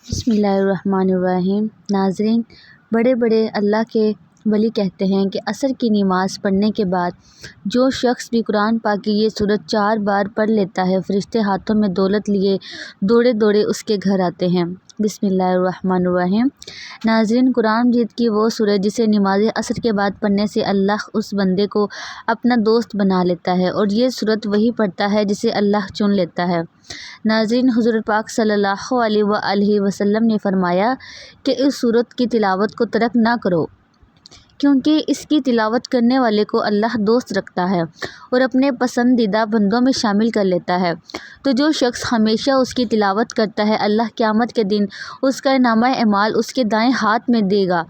بسم اللہ الرحمن الرحیم۔ ناظرین، بڑے بڑے اللہ کے ولی کہتے ہیں کہ عصر کی نماز پڑھنے کے بعد جو شخص بھی قرآن پاک کی یہ سورت 4 بار پڑھ لیتا ہے، فرشتے ہاتھوں میں دولت لیے دوڑے دوڑے اس کے گھر آتے ہیں۔ بسم اللہ الرحمن الرحیم۔ ناظرین، قرآن مجید کی وہ سورت جسے نماز عصر کے بعد پڑھنے سے اللہ اس بندے کو اپنا دوست بنا لیتا ہے، اور یہ سورت وہی پڑھتا ہے جسے اللہ چن لیتا ہے۔ ناظرین، حضور پاک صلی اللہ علیہ وآلہ وسلم نے فرمایا کہ اس سورت کی تلاوت کو ترک نہ کرو، کیونکہ اس کی تلاوت کرنے والے کو اللہ دوست رکھتا ہے اور اپنے پسندیدہ بندوں میں شامل کر لیتا ہے۔ تو جو شخص ہمیشہ اس کی تلاوت کرتا ہے، اللہ قیامت کے دن اس کا نامہ اعمال اس کے دائیں ہاتھ میں دے گا،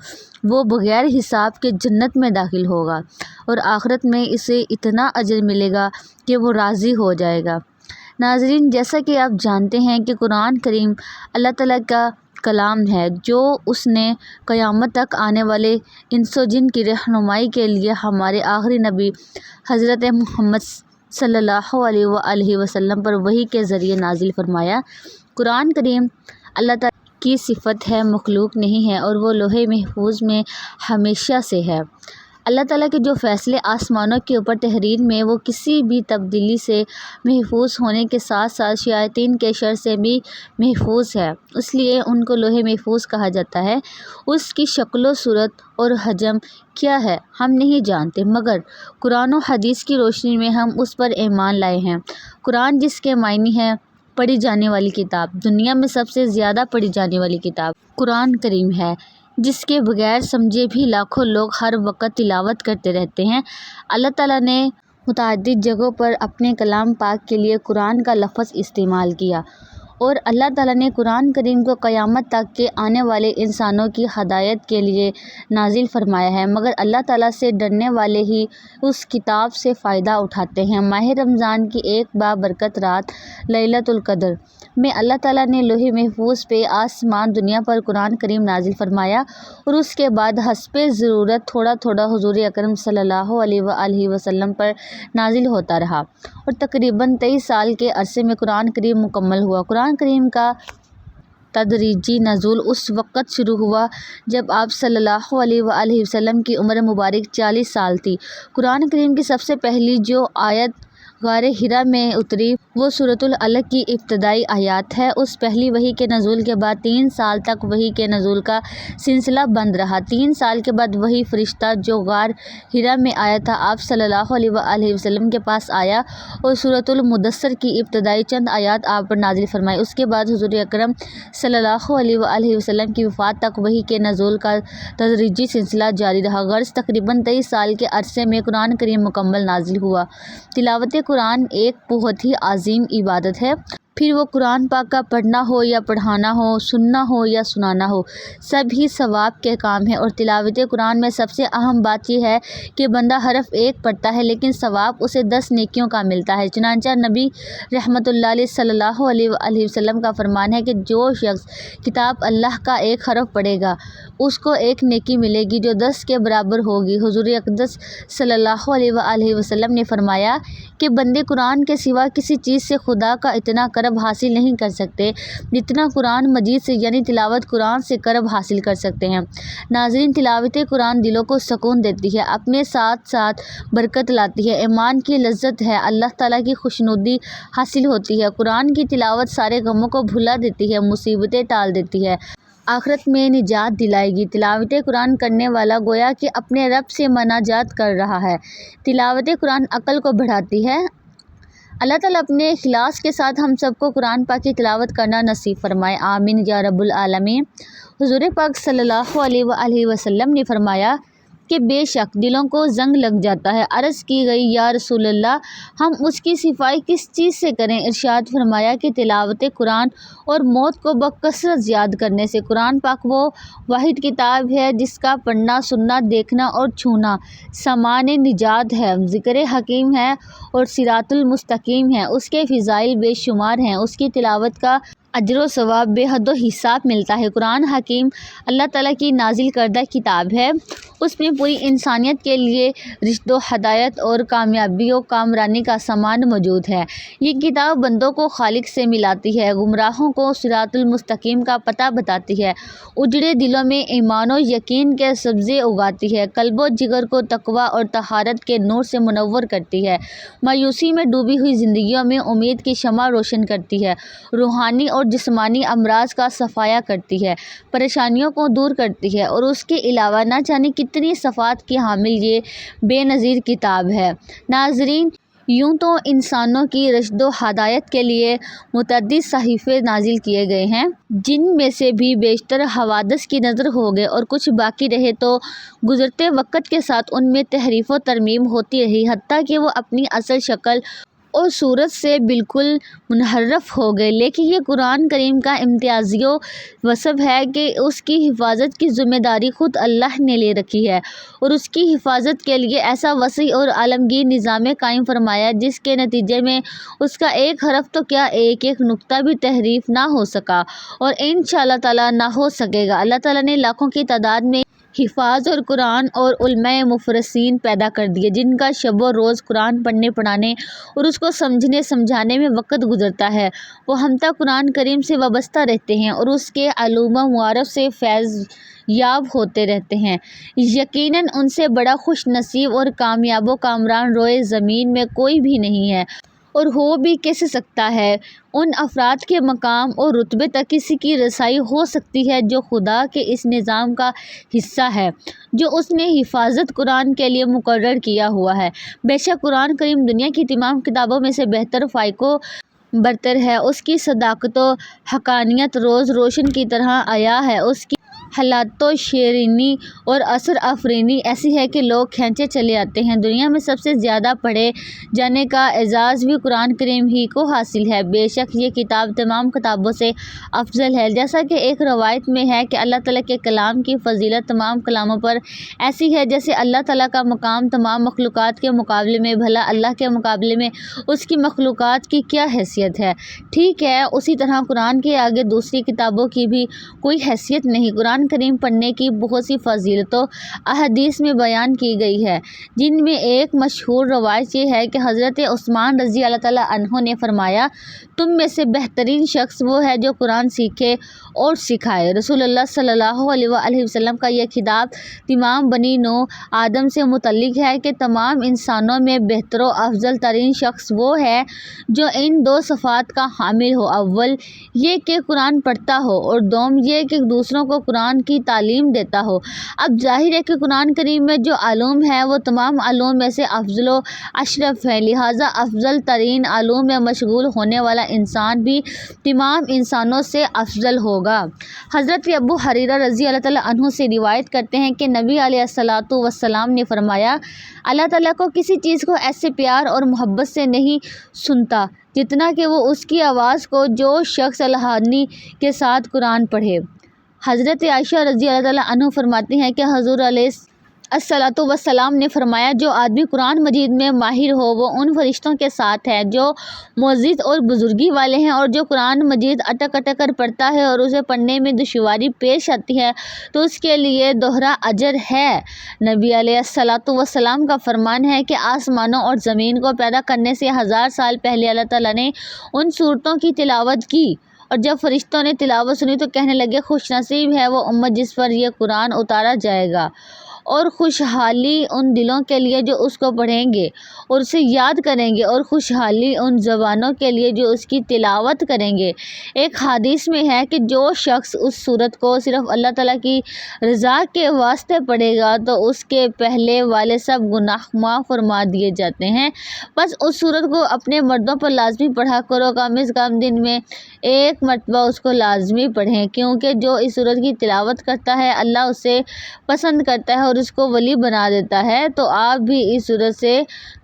وہ بغیر حساب کے جنت میں داخل ہوگا، اور آخرت میں اسے اتنا اجر ملے گا کہ وہ راضی ہو جائے گا۔ ناظرین، جیسا کہ آپ جانتے ہیں کہ قرآن کریم اللہ تعالیٰ کا کلام ہے، جو اس نے قیامت تک آنے والے انس و جن کی رہنمائی کے لیے ہمارے آخری نبی حضرت محمد صلی اللہ علیہ وآلہ وسلم پر وحی کے ذریعے نازل فرمایا۔ قرآن کریم اللہ تعالیٰ کی صفت ہے، مخلوق نہیں ہے، اور وہ لوح محفوظ میں ہمیشہ سے ہے۔ اللہ تعالیٰ کے جو فیصلے آسمانوں کے اوپر تحریر میں وہ کسی بھی تبدیلی سے محفوظ ہونے کے ساتھ ساتھ شیاطین کے شر سے بھی محفوظ ہے، اس لیے ان کو لوح محفوظ کہا جاتا ہے۔ اس کی شکل و صورت اور حجم کیا ہے ہم نہیں جانتے، مگر قرآن و حدیث کی روشنی میں ہم اس پر ایمان لائے ہیں۔ قرآن، جس کے معنی ہے پڑھی جانے والی کتاب، دنیا میں سب سے زیادہ پڑھی جانے والی کتاب قرآن کریم ہے، جس کے بغیر سمجھے بھی لاکھوں لوگ ہر وقت تلاوت کرتے رہتے ہیں۔ اللہ تعالیٰ نے متعدد جگہوں پر اپنے کلام پاک کے لیے قرآن کا لفظ استعمال کیا، اور اللہ تعالیٰ نے قرآن کریم کو قیامت تک کے آنے والے انسانوں کی ہدایت کے لیے نازل فرمایا ہے، مگر اللہ تعالیٰ سے ڈرنے والے ہی اس کتاب سے فائدہ اٹھاتے ہیں۔ ماہ رمضان کی ایک بابرکت رات لیلۃ القدر میں اللہ تعالیٰ نے لوح محفوظ پہ آسمان دنیا پر قرآن کریم نازل فرمایا، اور اس کے بعد حسب ضرورت تھوڑا تھوڑا حضور اکرم صلی اللہ علیہ وآلہ وسلم پر نازل ہوتا رہا، اور تقریباً 23 سال کے عرصے میں قرآن کریم مکمل ہوا۔ قرآن کریم کا تدریجی نزول اس وقت شروع ہوا جب آپ صلی اللہ علیہ وآلہ وسلم کی عمر مبارک 40 سال تھی۔ قرآن کریم کی سب سے پہلی جو آیت غار حرا میں اتری وہ سورۃ العلق کی ابتدائی آیات ہے۔ اس پہلی وحی کے نزول کے بعد 3 سال تک وحی کے نزول کا سلسلہ بند رہا۔ 3 سال کے بعد وہی فرشتہ جو غار حرا میں آیا تھا، آپ صلی اللہ علیہ وآلہ وسلم کے پاس آیا اور سورۃ المدثر کی ابتدائی چند آیات آپ پر نازل فرمائی۔ اس کے بعد حضور اکرم صلی اللہ علیہ وآلہ وسلم کی وفات تک وحی کے نزول کا تدریجی سلسلہ جاری رہا۔ غرض تقریباً 23 سال کے عرصے میں قرآن کریم مکمل نازل ہوا۔ تلاوت قرآن ایک بہت ہی عظیم عبادت ہے، پھر وہ قرآن پاک کا پڑھنا ہو یا پڑھانا ہو، سننا ہو یا سنانا ہو، سب ہی ثواب کے کام ہے۔ اور تلاوت قرآن میں سب سے اہم بات یہ ہے کہ بندہ حرف ایک پڑھتا ہے لیکن ثواب اسے 10 نیکیوں کا ملتا ہے۔ چنانچہ نبی رحمۃ اللہ علیہ صلی اللہ علیہ وآلہ وسلم کا فرمان ہے کہ جو شخص کتاب اللہ کا ایک حرف پڑھے گا، اس کو ایک نیکی ملے گی جو 10 کے برابر ہوگی۔ حضور اقدس صلی اللہ علیہ وآلہ وسلم نے فرمایا کہ بندے قرآن کے سوا کسی چیز سے خدا کا اتنا قرب حاصل نہیں کر سکتے جتنا قرآن مجید سے، یعنی تلاوت قرآن سے قرب حاصل کر سکتے ہیں۔ ناظرین، تلاوت قرآن دلوں کو سکون دیتی ہے، اپنے ساتھ ساتھ برکت لاتی ہے، ایمان کی لذت ہے، اللہ تعالیٰ کی خوشنودی حاصل ہوتی ہے۔ قرآن کی تلاوت سارے غموں کو بھلا دیتی ہے، مصیبتیں ٹال دیتی ہے، آخرت میں نجات دلائے گی۔ تلاوت قرآن کرنے والا گویا کہ اپنے رب سے مناجات کر رہا ہے۔ تلاوت قرآن عقل کو بڑھاتی ہے۔ اللہ تعالیٰ اپنے اخلاص کے ساتھ ہم سب کو قرآن پاک کی تلاوت کرنا نصیب فرمائے، آمین یا رب العالمین۔ حضور پاک صلی اللہ علیہ وآلہ وسلم نے فرمایا کہ بے شک دلوں کو زنگ لگ جاتا ہے۔ عرض کی گئی، یا رسول اللہ، ہم اس کی صفائی کس چیز سے کریں؟ ارشاد فرمایا کہ تلاوت قرآن اور موت کو بکثرت یاد کرنے سے۔ قرآن پاک وہ واحد کتاب ہے جس کا پڑھنا، سننا، دیکھنا اور چھونا سامان نجات ہے، ذکر حکیم ہے اور صراط المستقیم ہے۔ اس کے فضائل بے شمار ہیں۔ اس کی تلاوت کا اجر و ثواب بے حد و حساب ملتا ہے۔ قرآن حکیم اللہ تعالیٰ کی نازل کردہ کتاب ہے۔ اس میں پوری انسانیت کے لیے رشد و ہدایت اور کامیابی و کامرانی کا سامان موجود ہے۔ یہ کتاب بندوں کو خالق سے ملاتی ہے، گمراہوں کو صراط المستقیم کا پتہ بتاتی ہے، اجڑے دلوں میں ایمان و یقین کے سبزے اگاتی ہے، قلب و جگر کو تقویٰ اور طہارت کے نور سے منور کرتی ہے، مایوسی میں ڈوبی ہوئی زندگیوں میں امید کی شمع روشن کرتی ہے، روحانی اور جسمانی امراض کا صفایا کرتی ہے، پریشانیوں کو دور کرتی ہے، اور اس کے علاوہ نہ جانے کتنی صفات کی حامل یہ بے نظیر کتاب ہے۔ ناظرین، یوں تو انسانوں کی رشد و ہدایت کے لیے متعدد صحیفے نازل کیے گئے ہیں، جن میں سے بھی بیشتر حوادث کی نظر ہو گئے اور کچھ باقی رہے تو گزرتے وقت کے ساتھ ان میں تحریف و ترمیم ہوتی رہی، حتیٰ کہ وہ اپنی اصل شکل اور صورت سے بالکل منحرف ہو گئے۔ لیکن یہ قرآن کریم کا امتیازی وصف ہے کہ اس کی حفاظت کی ذمہ داری خود اللہ نے لے رکھی ہے، اور اس کی حفاظت کے لیے ایسا وسیع اور عالمگیر نظام قائم فرمایا جس کے نتیجے میں اس کا ایک حرف تو کیا ایک ایک نقطہ بھی تحریف نہ ہو سکا، اور انشاءاللہ تعالیٰ نہ ہو سکے گا۔ اللہ تعالیٰ نے لاکھوں کی تعداد میں حفاظ اور قرآن اور علماء مفسرین پیدا کر دیے، جن کا شب و روز قرآن پڑھنے پڑھانے اور اس کو سمجھنے سمجھانے میں وقت گزرتا ہے۔ وہ ہم تک قرآن کریم سے وابستہ رہتے ہیں اور اس کے علوم و معارف سے فیض یاب ہوتے رہتے ہیں۔ یقیناً ان سے بڑا خوش نصیب اور کامیاب و کامران روئے زمین میں کوئی بھی نہیں ہے، اور ہو بھی کیسے سکتا ہے۔ ان افراد کے مقام اور رتبے تک کسی کی رسائی ہو سکتی ہے جو خدا کے اس نظام کا حصہ ہے جو اس نے حفاظت قرآن کے لیے مقرر کیا ہوا ہے۔ بے شک قرآن کریم دنیا کی تمام کتابوں میں سے بہتر فائق و برتر ہے۔ اس کی صداقت و حقانیت روز روشن کی طرح عیاں ہے۔ اس کی حالت و شیرینی اور اثر آفرینی ایسی ہے کہ لوگ کھینچے چلے آتے ہیں۔ دنیا میں سب سے زیادہ پڑھے جانے کا اعزاز بھی قرآن کریم ہی کو حاصل ہے۔ بے شک یہ کتاب تمام کتابوں سے افضل ہے، جیسا کہ ایک روایت میں ہے کہ اللہ تعالیٰ کے کلام کی فضیلت تمام کلاموں پر ایسی ہے جیسے اللہ تعالیٰ کا مقام تمام مخلوقات کے مقابلے میں، بھلا اللہ کے مقابلے میں اس کی مخلوقات کی کیا حیثیت ہے۔ ٹھیک ہے، اسی طرح قرآن کے آگے دوسری کتابوں کی بھی کوئی حیثیت نہیں۔ قرآن کریم پڑھنے کی بہت سی فضیلتیں احادیث میں بیان کی گئی ہے، جن میں ایک مشہور روایت یہ ہے کہ حضرت عثمان رضی اللہ تعالیٰ عنہ نے فرمایا، تم میں سے بہترین شخص وہ ہے جو قرآن سیکھے اور سکھائے۔ رسول اللہ صلی اللہ علیہ وآلہ وسلم کا یہ خطاب تمام بنی نوع آدم سے متعلق ہے کہ تمام انسانوں میں بہتر و افضل ترین شخص وہ ہے جو ان دو صفات کا حامل ہو، اول یہ کہ قرآن پڑھتا ہو، اور دوم یہ کہ دوسروں کو قرآن کی تعلیم دیتا ہو۔ اب ظاہر ہے کہ قرآن کریم میں جو علوم ہیں وہ تمام علوم میں سے افضل و اشرف ہیں، لہٰذا افضل ترین علوم میں مشغول ہونے والا انسان بھی تمام انسانوں سے افضل ہوگا۔ حضرت ابو ہریرہ رضی اللہ تعالیٰ عنہ سے روایت کرتے ہیں کہ نبی علیہ الصلوۃ والسلام نے فرمایا، اللہ تعالیٰ کو کسی چیز کو ایسے پیار اور محبت سے نہیں سنتا جتنا کہ وہ اس کی آواز کو جو شخص الہانی کے ساتھ قرآن پڑھے۔ حضرت عائشہ رضی اللہ تعالیٰ عنہ فرماتی ہیں کہ حضور علیہ الصلوۃ والسلام نے فرمایا، جو آدمی قرآن مجید میں ماہر ہو وہ ان فرشتوں کے ساتھ ہے جو معزز اور بزرگی والے ہیں، اور جو قرآن مجید اٹک اٹک کر پڑھتا ہے اور اسے پڑھنے میں دشواری پیش آتی ہے تو اس کے لیے دوہرا اجر ہے۔ نبی علیہ الصلوۃ والسلام کا فرمان ہے کہ آسمانوں اور زمین کو پیدا کرنے سے 1000 سال پہلے اللہ تعالیٰ نے ان سورتوں کی تلاوت کی، اور جب فرشتوں نے تلاوت سنی تو کہنے لگے، خوش نصیب ہے وہ امت جس پر یہ قرآن اتارا جائے گا، اور خوشحالی ان دلوں کے لیے جو اس کو پڑھیں گے اور اسے یاد کریں گے، اور خوشحالی ان زبانوں کے لیے جو اس کی تلاوت کریں گے۔ ایک حدیث میں ہے کہ جو شخص اس سورت کو صرف اللہ تعالیٰ کی رضا کے واسطے پڑھے گا تو اس کے پہلے والے سب گناہ معاف فرما دیے جاتے ہیں۔ بس اس سورت کو اپنے مردوں پر لازمی پڑھا کرو، کم از کم دن میں 1 مرتبہ اس کو لازمی پڑھیں، کیونکہ جو اس سورت کی تلاوت کرتا ہے اللہ اسے پسند کرتا ہے اور اس کو ولی بنا دیتا ہے۔ تو آپ بھی اس سورت سے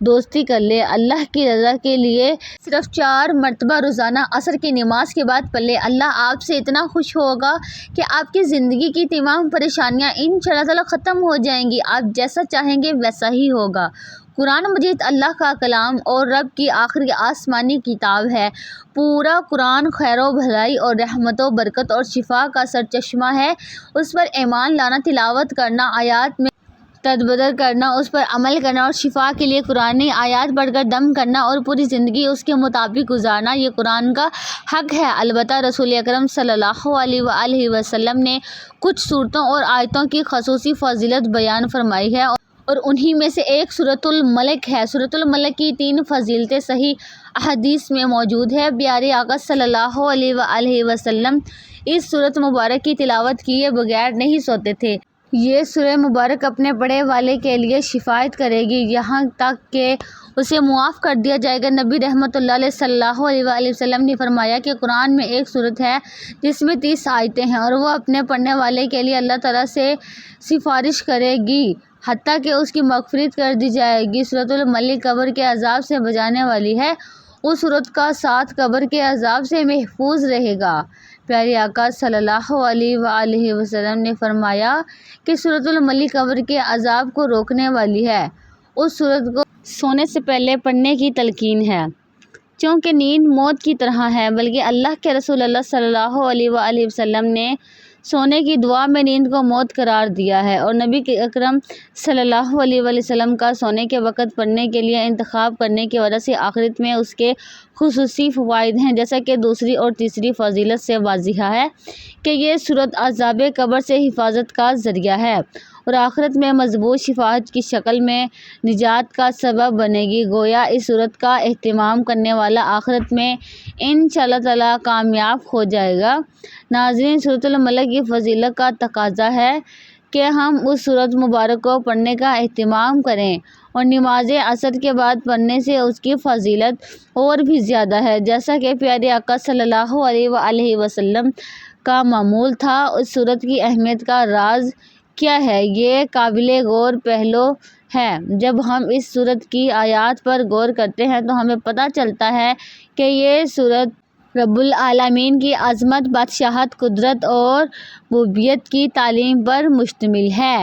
دوستی کر لیں، اللہ کی رضا کے لیے صرف 4 مرتبہ روزانہ عصر کی نماز کے بعد پڑھ لیں۔ اللہ آپ سے اتنا خوش ہوگا کہ آپ کی زندگی کی تمام پریشانیاں انشاءاللہ تعالیٰ ختم ہو جائیں گی۔ آپ جیسا چاہیں گے ویسا ہی ہوگا۔ قرآن مجید اللہ کا کلام اور رب کی آخری آسمانی کتاب ہے۔ پورا قرآن خیر و بھلائی اور رحمت و برکت اور شفا کا سرچشمہ ہے۔ اس پر ایمان لانا، تلاوت کرنا، آیات میں تدبر کرنا، اس پر عمل کرنا اور شفا کے لیے قرآنی آیات پڑھ کر دم کرنا اور پوری زندگی اس کے مطابق گزارنا، یہ قرآن کا حق ہے۔ البتہ رسول اکرم صلی اللہ علیہ وآلہ وسلم نے کچھ صورتوں اور آیتوں کی خصوصی فضیلت بیان فرمائی ہے اور انہی میں سے ایک سورۃ الملک ہے۔ سورۃ الملک کی 3 فضیلتیں صحیح احادیث میں موجود ہیں۔ پیارے آقا صلی اللہ علیہ وآلہ وسلم اس سورۃ مبارک کی تلاوت کیے بغیر نہیں سوتے تھے۔ یہ سورہ مبارک اپنے پڑھنے والے کے لیے شفاعت کرے گی یہاں تک کہ اسے معاف کر دیا جائے گا۔ نبی رحمۃ اللہ علیہ صلی اللہ علیہ وآلہ وسلم نے فرمایا کہ قرآن میں ایک سورت ہے جس میں 30 آیتیں ہیں اور وہ اپنے پڑھنے والے کے لیے اللہ تعالیٰ سے سفارش کرے گی حتیٰ کہ اس کی مغفرت کر دی جائے گی۔ سورۃ الملک قبر کے عذاب سے بچانے والی ہے۔ اس سورت کا ساتھ قبر کے عذاب سے محفوظ رہے گا۔ پیارے آقا صلی اللہ علیہ وآلہ وسلم نے فرمایا کہ سورۃ الملک قبر کے عذاب کو روکنے والی ہے۔ اس سورت کو سونے سے پہلے پڑھنے کی تلقین ہے، چونکہ نیند موت کی طرح ہے، بلکہ اللہ کے رسول اللہ صلی اللہ علیہ وآلہ وسلم نے سونے کی دعا میں نیند کو موت قرار دیا ہے اور نبی اکرم صلی اللہ علیہ وآلہ وسلم کا سونے کے وقت پڑھنے کے لیے انتخاب کرنے کی وجہ سے آخرت میں اس کے خصوصی فوائد ہیں، جیسا کہ دوسری اور تیسری فضیلت سے واضح ہے کہ یہ سورت عذاب قبر سے حفاظت کا ذریعہ ہے اور آخرت میں مضبوط شفاعت کی شکل میں نجات کا سبب بنے گی۔ گویا اس سورت کا اہتمام کرنے والا آخرت میں انشاءاللہ تعالیٰ کامیاب ہو جائے گا۔ ناظرین، سورۃ الملک کی فضیلت کا تقاضا ہے کہ ہم اس سورت مبارک کو پڑھنے کا اہتمام کریں اور نماز عصر کے بعد پڑھنے سے اس کی فضیلت اور بھی زیادہ ہے، جیسا کہ پیارے آقا صلی اللہ علیہ وآلہ وسلم کا معمول تھا۔ اس سورت کی اہمیت کا راز کیا ہے؟ یہ قابل غور پہلو ہے۔ جب ہم اس سورت کی آیات پر غور کرتے ہیں تو ہمیں پتہ چلتا ہے کہ یہ سورت رب العالمین کی عظمت، بادشاہت، قدرت اور ربوبیت کی تعلیم پر مشتمل ہے۔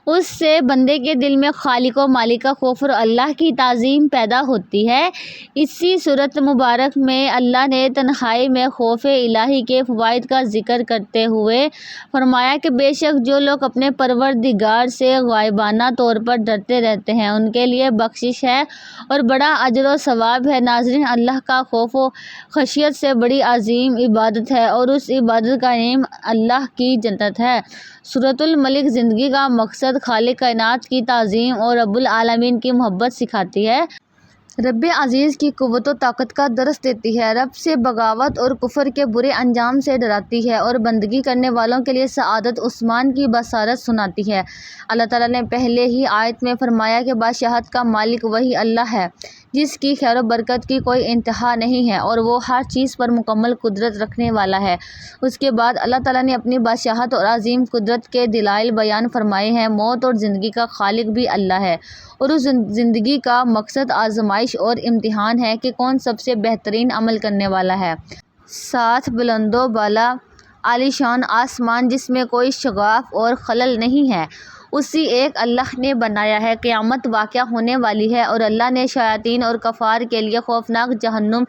اس سے بندے کے دل میں خالق و مالک کا خوف اور اللہ کی تعظیم پیدا ہوتی ہے۔ اسی سورت مبارک میں اللہ نے تنہائی میں خوف الہی کے فوائد کا ذکر کرتے ہوئے فرمایا کہ بے شک جو لوگ اپنے پروردگار سے غائبانہ طور پر ڈرتے رہتے ہیں ان کے لیے بخشش ہے اور بڑا اجر و ثواب ہے۔ ناظرین، اللہ کا خوف و خشیت سے بڑی عظیم عبادت ہے اور اس عبادت کا نعیم اللہ کی جنت ہے۔ سورۃ الملک زندگی کا مقصد خالق کائنات کی تعظیم اور رب العالمین کی محبت سکھاتی ہے۔ رب عزیز کی قوت و طاقت کا درس دیتی ہے، رب سے بغاوت اور کفر کے برے انجام سے ڈراتی ہے اور بندگی کرنے والوں کے لیے سعادت عثمان کی بشارت سناتی ہے۔ اللہ تعالیٰ نے پہلے ہی آیت میں فرمایا کہ بادشاہت کا مالک وہی اللہ ہے جس کی خیر و برکت کی کوئی انتہا نہیں ہے اور وہ ہر چیز پر مکمل قدرت رکھنے والا ہے۔ اس کے بعد اللہ تعالیٰ نے اپنی بادشاہت اور عظیم قدرت کے دلائل بیان فرمائے ہیں۔ موت اور زندگی کا خالق بھی اللہ ہے اور اس زندگی کا مقصد آزمائش اور امتحان ہے کہ کون سب سے بہترین عمل کرنے والا ہے۔ ساتھ بلند و بالا عالیشان آسمان جس میں کوئی شگاف اور خلل نہیں ہے اسی ایک اللہ نے بنایا ہے۔ قیامت واقع ہونے والی ہے اور اللہ نے شیاطین اور کفار کے لیے خوفناک جہنم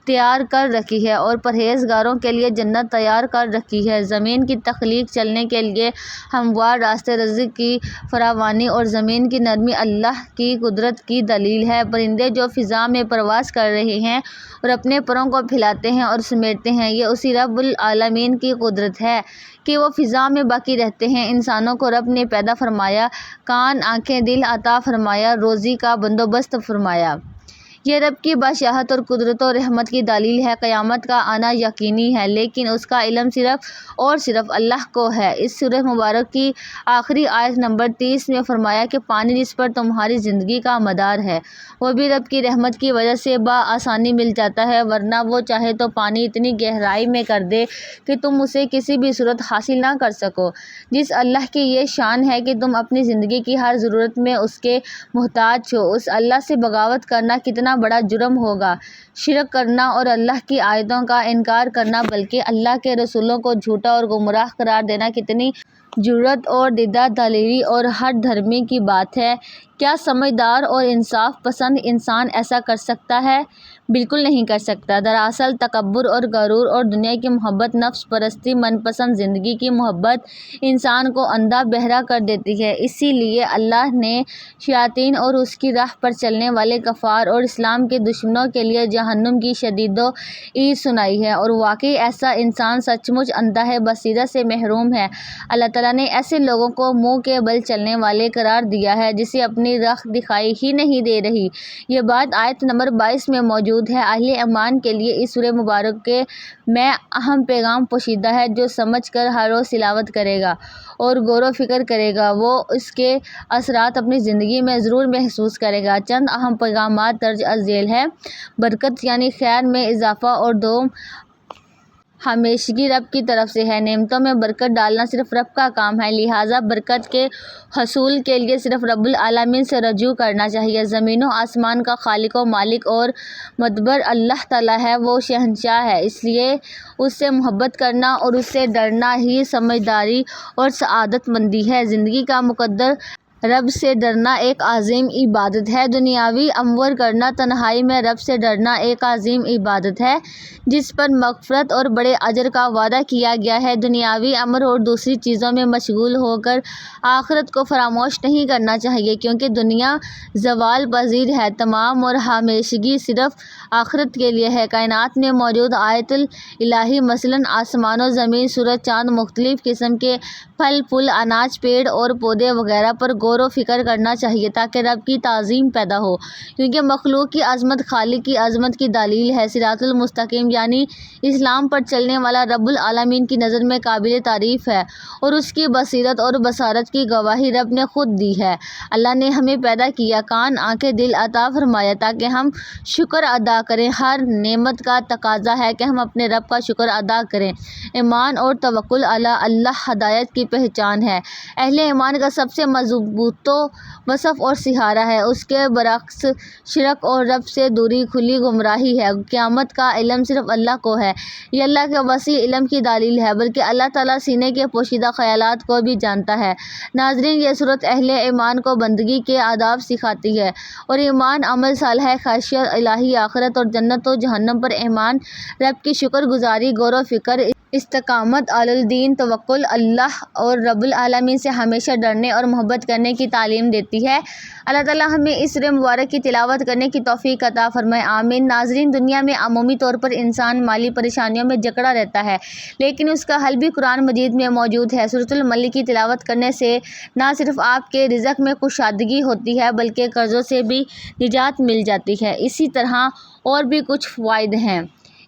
تیار کر رکھی ہے اور پرہیزگاروں کے لیے جنت تیار کر رکھی ہے۔ زمین کی تخلیق، چلنے کے لیے ہموار راستے، رزق کی فراوانی اور زمین کی نرمی اللہ کی قدرت کی دلیل ہے۔ پرندے جو فضا میں پرواز کر رہے ہیں اور اپنے پروں کو پھیلاتے ہیں اور سمیٹتے ہیں، یہ اسی رب العالمین کی قدرت ہے کہ وہ فضا میں باقی رہتے ہیں۔ انسانوں کو رب نے پیدا فرمایا، کان، آنکھیں، دل عطا فرمایا، روزی کا بندوبست فرمایا۔ یہ رب کی بادشاہت اور قدرت و رحمت کی دلیل ہے۔ قیامت کا آنا یقینی ہے لیکن اس کا علم صرف اور صرف اللہ کو ہے۔ اس سورہ مبارک کی آخری آیت نمبر 30 میں فرمایا کہ پانی جس پر تمہاری زندگی کا مدار ہے وہ بھی رب کی رحمت کی وجہ سے بآسانی مل جاتا ہے، ورنہ وہ چاہے تو پانی اتنی گہرائی میں کر دے کہ تم اسے کسی بھی صورت حاصل نہ کر سکو۔ جس اللہ کی یہ شان ہے کہ تم اپنی زندگی کی ہر ضرورت میں اس کے محتاج ہو، اس اللہ سے بغاوت کرنا کتنا کتنا بڑا جرم ہوگا۔ شرک کرنا اور اللہ کی آیتوں کا انکار کرنا بلکہ اللہ کے رسولوں کو جھوٹا اور گمراہ قرار دینا کتنی جرأت اور دیدہ دلیری اور ہٹ دھرمی کی بات ہے۔ کیا سمجھدار اور انصاف پسند انسان ایسا کر سکتا ہے؟ بالکل نہیں کر سکتا۔ دراصل تکبر اور غرور اور دنیا کی محبت، نفس پرستی، من پسند زندگی کی محبت انسان کو اندھا بہرا کر دیتی ہے۔ اسی لیے اللہ نے شیاطین اور اس کی راہ پر چلنے والے کفار اور اسلام کے دشمنوں کے لیے جہنم کی شدید وعید سنائی ہے، اور واقعی ایسا انسان سچ مچ اندھا بصیرت سے محروم ہے۔ اللہ تعالیٰ نے ایسے لوگوں کو منہ کے بل چلنے والے قرار دیا ہے جسے اپنی راہ دکھائی ہی نہیں دے رہی۔ یہ بات آیت نمبر 22 میں موجود ہے۔ اہل ایمان کے لیے اس سورہ مبارکہ میں اہم پیغام پوشیدہ ہے جو سمجھ کر ہر روز تلاوت کرے گا اور غور و فکر کرے گا وہ اس کے اثرات اپنی زندگی میں ضرور محسوس کرے گا۔ چند اہم پیغامات درج ذیل ہیں۔ برکت یعنی خیر میں اضافہ اور دوم ہمیشگی رب کی طرف سے ہے۔ نعمتوں میں برکت ڈالنا صرف رب کا کام ہے، لہٰذا برکت کے حصول کے لیے صرف رب العالمین سے رجوع کرنا چاہیے۔ زمین و آسمان کا خالق و مالک اور مدبر اللہ تعالیٰ ہے، وہ شہنشاہ ہے، اس لیے اس سے محبت کرنا اور اس سے ڈرنا ہی سمجھداری اور سعادت مندی ہے۔ زندگی کا مقدر رب سے ڈرنا ایک عظیم عبادت ہے۔ دنیاوی امور کرنا تنہائی میں رب سے ڈرنا ایک عظیم عبادت ہے جس پر مغفرت اور بڑے اجر کا وعدہ کیا گیا ہے۔ دنیاوی امر اور دوسری چیزوں میں مشغول ہو کر آخرت کو فراموش نہیں کرنا چاہیے، کیونکہ دنیا زوال پذیر ہے، تمام اور ہمیشگی صرف آخرت کے لیے ہے۔ کائنات میں موجود آیات الہی مثلاً آسمان و زمین، سورج، چاند، مختلف قسم کے پھل پھول، اناج، پیڑ اور پودے وغیرہ پر غور و فکر کرنا چاہیے تاکہ رب کی تعظیم پیدا ہو، کیونکہ مخلوق کی عظمت خالق کی عظمت کی دلیل ہے۔ صراط المستقیم یعنی اسلام پر چلنے والا رب العالمین کی نظر میں قابل تعریف ہے اور اس کی بصیرت اور بصارت کی گواہی رب نے خود دی ہے۔ اللہ نے ہمیں پیدا کیا، کان، آنکھیں، دل عطا فرمایا تاکہ ہم شکر ادا کریں۔ ہر نعمت کا تقاضا ہے کہ ہم اپنے رب کا شکر ادا کریں۔ ایمان اور توکل علی اللہ ہدایت کی پہچان ہے۔ اہل ایمان کا سب سے مضبوط وصف اور سہارا ہے، اس کے برعکس شرک اور رب سے دوری کھلی گمراہی ہے۔ قیامت کا علم صرف اللہ کو ہے، یہ اللہ کے وسیع علم کی دلیل ہے، بلکہ اللہ تعالیٰ سینے کے پوشیدہ خیالات کو بھی جانتا ہے۔ ناظرین، یہ سورت اہل ایمان کو بندگی کے آداب سکھاتی ہے، اور ایمان، عمل صالح، خشیت الہی، آخرت اور جنت و جہنم پر ایمان، رب کی شکر گزاری، غور و فکر، استقامت علی الدین، توکل اللہ اور رب العالمین سے ہمیشہ ڈرنے اور محبت کرنے کی تعلیم دیتی ہے۔ اللہ تعالیٰ ہمیں اس سورہ مبارک کی تلاوت کرنے کی توفیق عطا فرمائے، آمین۔ ناظرین، دنیا میں عمومی طور پر انسان مالی پریشانیوں میں جکڑا رہتا ہے، لیکن اس کا حل بھی قرآن مجید میں موجود ہے۔ سورۃ الملک کی تلاوت کرنے سے نہ صرف آپ کے رزق میں کشادگی ہوتی ہے بلکہ قرضوں سے بھی نجات مل جاتی ہے۔ اسی طرح اور بھی کچھ فوائد ہیں۔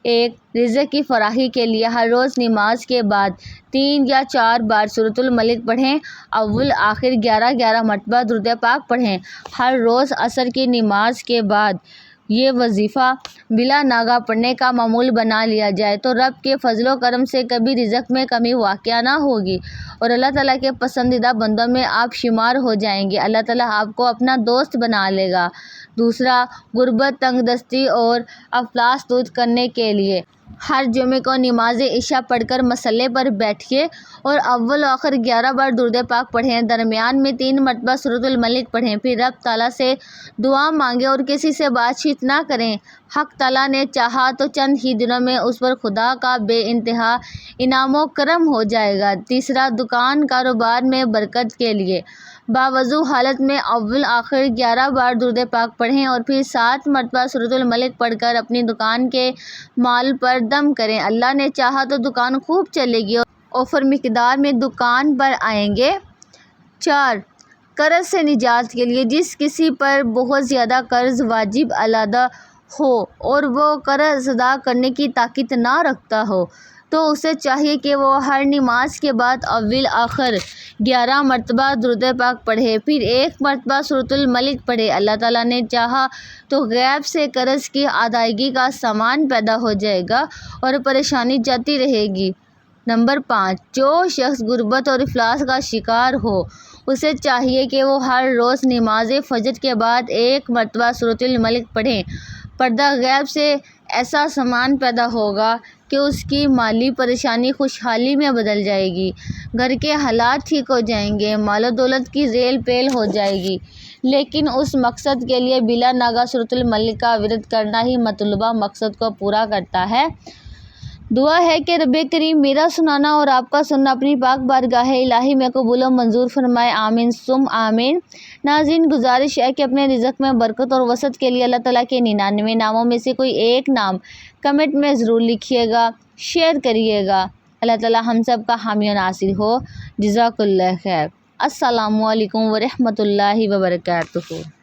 1. رزق کی فراخی کے لیے ہر روز نماز کے بعد 3 یا 4 بار سورۃ الملک پڑھیں۔ اول آخر 11 مرتبہ درود پاک پڑھیں۔ ہر روز عصر کی نماز کے بعد یہ وظیفہ بلا ناغہ پڑھنے کا معمول بنا لیا جائے تو رب کے فضل و کرم سے کبھی رزق میں کمی واقع نہ ہوگی اور اللہ تعالیٰ کے پسندیدہ بندوں میں آپ شمار ہو جائیں گے۔ اللہ تعالیٰ آپ کو اپنا دوست بنا لے گا۔ 2. غربت، تنگ دستی اور افلاس دور کرنے کے لیے ہر جمعے کو نماز عشاء پڑھ کر مصلی پر بیٹھیے اور اول و آخر 11 بار درود پاک پڑھیں۔ درمیان میں 3 مرتبہ سورۃ الملک پڑھیں، پھر رب تعالیٰ سے دعا مانگیں اور کسی سے بات چیت نہ کریں۔ حق تعالیٰ نے چاہا تو چند ہی دنوں میں اس پر خدا کا بے انتہا انعام و کرم ہو جائے گا۔ 3. دکان کاروبار میں برکت کے لیے باوضو حالت میں اول آخر 11 بار درود پاک پڑھیں اور پھر 7 مرتبہ سورۃ الملک پڑھ کر اپنی دکان کے مال پر دم کریں۔ اللہ نے چاہا تو دکان خوب چلے گی اور اوفر مقدار میں دکان پر آئیں گے۔ 4. قرض سے نجات کے لیے جس کسی پر بہت زیادہ قرض واجب علادہ ہو اور وہ قرض ادا کرنے کی طاقت نہ رکھتا ہو تو اسے چاہیے کہ وہ ہر نماز کے بعد اول آخر 11 مرتبہ درود پاک پڑھے، پھر 1 مرتبہ سورۃ الملک پڑھے۔ اللہ تعالیٰ نے چاہا تو غیب سے قرض کی ادائیگی کا سامان پیدا ہو جائے گا اور پریشانی جاتی رہے گی۔ نمبر 5. جو شخص غربت اور افلاس کا شکار ہو اسے چاہیے کہ وہ ہر روز نماز فجر کے بعد 1 مرتبہ سورۃ الملک پڑھیں پردہ غیب سے ایسا سامان پیدا ہوگا کہ اس کی مالی پریشانی خوشحالی میں بدل جائے گی، گھر کے حالات ٹھیک ہو جائیں گے، مال و دولت کی ریل پیل ہو جائے گی، لیکن اس مقصد کے لیے بلا ناغہ سورۃ الملک کا ورد کرنا ہی مطلوبہ مقصد کو پورا کرتا ہے۔ دعا ہے کہ رب کریم میرا سنانا اور آپ کا سننا اپنی پاک بارگاہ الہی میں قبول و منظور فرمائے، آمین ثم آمین۔ ناظرین، گزارش ہے کہ اپنے رزق میں برکت اور وسعت کے لیے اللہ تعالیٰ کے 99 ناموں میں سے کوئی ایک نام کمنٹ میں ضرور لکھیے گا، شیئر کریے گا۔ اللہ تعالیٰ ہم سب کا حامی و ناصر ہو۔ جزاک اللہ خیر۔ السلام علیکم ورحمۃ اللہ وبرکاتہ۔